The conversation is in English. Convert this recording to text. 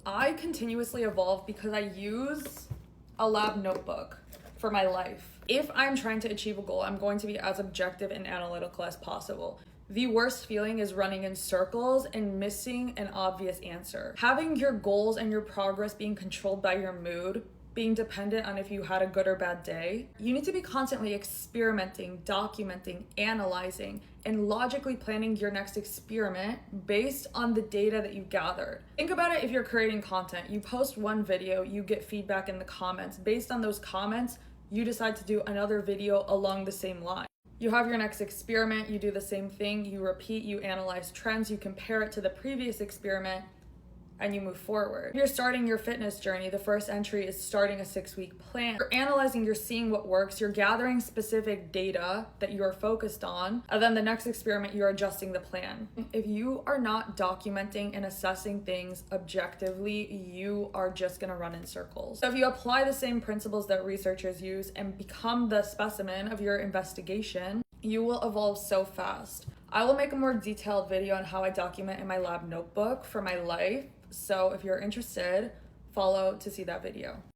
I continuously evolve because I use a lab notebook for my life. If I'm trying to achieve a goal, I'm going to be as objective and analytical as possible. The worst feeling is running in circles and missing an obvious answer. Having your goals and your progress being controlled by your mood, being dependent on if you had a good or bad day, you need to be constantly experimenting, documenting, analyzing, and logically planning your next experiment based on the data that you gathered. Think about it if you're creating content. You post one video, you get feedback in the comments. Based on those comments, you decide to do another video along the same line. You have your next experiment, you do the same thing, you repeat, you analyze trends, you compare it to the previous experiment, and you move forward. If you're starting your fitness journey, the first entry is starting a 6-week plan. You're analyzing, you're seeing what works, you're gathering specific data that you are focused on, and then the next experiment, you're adjusting the plan. If you are not documenting and assessing things objectively, you are just gonna run in circles. So if you apply the same principles that researchers use and become the specimen of your investigation, you will evolve so fast. I will make a more detailed video on how I document in my lab notebook for my life. So if you're interested, follow to see that video.